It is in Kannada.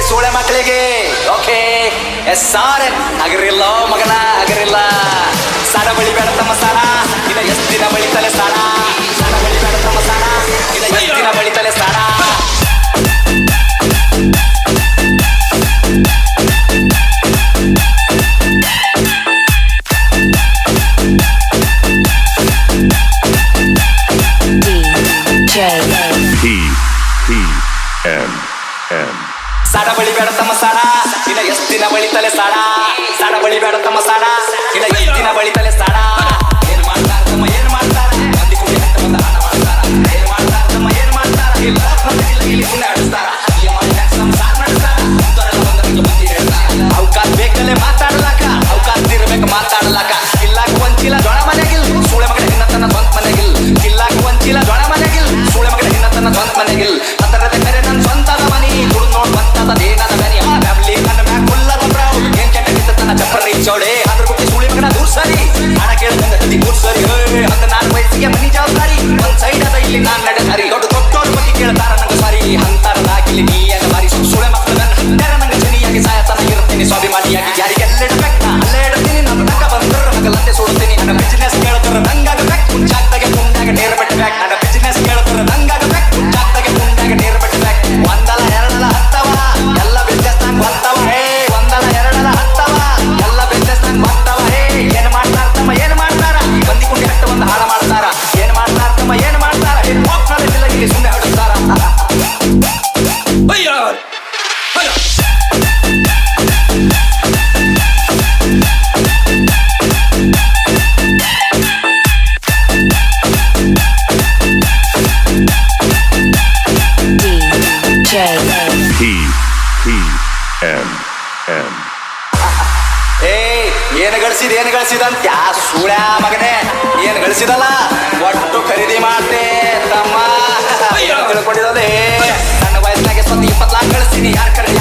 ಸೋಳೆ ಮಕ್ಕಳಿಗೆ ಓಕೆ ಸಾರೆ ಅಗರಿಲ್ಲ ಮಗನ ಅಗರಿಲ್ಲ ಸಾಡ ಬಳಿ ಬೇಡ ತಮ್ಮ ಸಾಡ ಇನ್ನ ಎಷ್ಟು ದಿನ ಬಳಿತಲೆ ಸಾಡ ಸಾಡ ಬಳಿ ಬೇಡ ತಮ್ಮ ಸಾಡ ಇನ್ನ ಎಷ್ಟು ದಿನ ಬಳಿತಲೆ ಸಾಡ ಸಾಡ ಬಳಿ ಬೇಡ ತಮ್ಮ ಸಾಡ ಇನ್ನ ಎಷ್ಟು ದಿನ ಬಳಿತಲೆ ಸಾಡ ಸಾಡ ಬಳಿ ಬೇಡ ತಮ್ಮ ಸಾಡ ಇನ್ನ ಎಷ್ಟು ದಿನ ಬಳಿತಲೆ ಸಾಡ ಏನ್ ಮಾಡ್ತಾರ ತಮ್ಮ ಏನ್ ಮಾಡ್ತಾರ ಮಂದಿ ಕುಡಿ ಹತ್ತ ಬಂದ ಹಣ ಮಾಡ್ತಾರ ಏನ್ ಮಾಡ್ತಾರ ತಮ್ಮ ಏನ್ ಮಾಡ್ತಾರ ಇಲ್ಲ ಇಲ್ಲಿ ಸುಮ್ಮನೆ ಆಡಿಸ್ತಾರ ನಮ್ಮ ಸಾರ್ ನಡೆಸ್ತಾರ ಅಂತವರೆಲ್ಲ ಬಂದ ಬುದ್ಧಿ ಹೇಳ್ತಾರ ಅವಕಾಶ ಬೇಕಲ್ಲೇ ಮಾತಾಡ್ಲಾಕ ಅವಕಾಶ ಇರ್ಬೇಕು ಮಾತಾಡ್ಲಾಕ ಇಲ್ಲಾಕ ಒಂಚಿಲ್ಲ ಜೊಳ ಮನೆಗಿಲ್ ಸೂಳೆ ಮಗನ ಹಿನ್ನ ತನ್ನ ಸ್ವಂತ ಮನೆಗಿಲ್ ಇಲ್ಲಾಕ ಒಂಚಿಲ್ಲ ಜೊಳ ಮನೆಗಿಲ್ ಸೂಳೆ ಮಗನ ಹಿನ್ನ ತನ್ನ ಸ್ವಂತ ಮನೆಗಿಲ್ ಅದರದ ಕರೆ ನನ್ನ ಸ್ವಂತದ ಮನಿ ದುಡ್ಡು ನೋಡ್ ಬಂತದೇನದ ಗನಿ ಆ ಫ್ಯಾಮಿಲಿ ನನ್ನ ಮ್ಯಾಗ ಕುಲ್ಲದ ಬ್ರೌನ್ ಏನ್ ಕೆಟ್ಟಗಿತ್ತ ತನ್ನ ಚಪ್ಪರಿ ಚೌಡೆ ಅದ್ರ ಬಗ್ಗೆ ಸೂಳಿ ಮಗನ ದೂರ ಸರಿ ಹಣ ಕೇಳ್ದಂಗ ಗತಿ ದೂರ ಸರಿ ಅಂತ ನಾನು ವಯಸ್ಸಿಗೆ ಮನಿ ಜವಾಬ್ದಾರಿ ಒಂದ್ ಸೈಡ್ ಅದ ಇಲ್ಲಿ ನಾನ್ ನಡೆ ಸರಿ ದೊಡ್ಡ ದೊಡ್ಡವ್ರ ಬಗ್ಗೆ ಕೇಳ್ತಾರ ನಂಗ ಸಾರಿ ಅಂತರದಾಗಿಲ್ಲಿ ನೀ ಏನ ಮಾರಿ ಸೂಳೆ ಮಕ್ಕಳ ನನ್ನ ಹಂಡರ ನಂಗ ಜನಿಯಾಗಿ ಸಾಯತನ ಇರ್ತೀನಿ ಸ್ವಾಭಿಮಾನಿಯಾಗಿ ಯಾರಿಗೆಲ್ಲ ಇಡಬೇಕು ನಾ ಅಲ್ಲೇ ಇಡ್ತೀನಿ ನನ್ನ ತಕ್ಕ ಬಂದ್ರ ಹಗಲಂತೆ ಸುಡ್ತೀನಿ ನನ್ನ ಬಿಸಿನೆಸ್ ಕೇಳ್ತಾರ ನಂಗಾಗಬೇಕು ಮುಂಚಾಗ್ದಾಗೆ ಮುಂದಾಗ ನೇರ ಬಿಟ್ಟಬೇಕು ನನ್ನ ಬಿಸಿನೆಸ್ ಕೇಳ್ತಾರ ನಂಗಾಗಬೇಕು ಮುಂಚಾಗ್ದಾಗೆ ಮುಂದಾಗ ನೇರ ಬಿಟ್ಟಬೇಕು ಒಂದಲ್ಲ ಎರಡಲ್ಲ ಹತ್ತವ ಎಲ್ಲ ಬಿಸ್ನೆಸ್ ನಂಗೆ ಬರ್ತವ ಹೇ ಒಂದಲ್ಲ ಎರಡಲ್ಲ ಹತ್ತವ ಎಲ್ಲ ಬಿಸ್ನೆಸ್ ನಂಗೆ ಬರ್ತವ ಹೇ ಏನ್ ಮಾಡ್ತಾರ ತಮ್ಮ ಏನ್ ಮಾಡ್ತಾರ ಬಂದಿ ಕುಂಡಿ ಹಟ್ಟ ಒಂದು ಹಾಳ ಮಾಡ್ತಾರ ಏನ್ ಮಾಡ್ತಾರ ತಮ್ಮ ಏನ್ ಮಾಡ್ತಾರ ಏನ್ ಹೋಗ್ತಾರಿಲ್ಲ ಇಲ್ಲಿ ಸುಮ್ಮನೆ ಹಡಿಸ್ತಾರ ಏನ್ ಗಳಿಸಿದಂತ ಸೂಳ್ಯ ಮಗನೇ ಏನ್ ಗಳಿಸಿದಲ್ಲ ಒಟ್ಟು ಖರೀದಿ ಮಾಡ್ತೆ ತಮ್ಮ ತಿಳ್ಕೊಂಡಿರೋದೇ ನನ್ನ ವಯಸ್ಸಿನಾಗೆ 20 ಲಾಖ ಗಳಿಸ್ತೀನಿ ಯಾರು ಕರೀ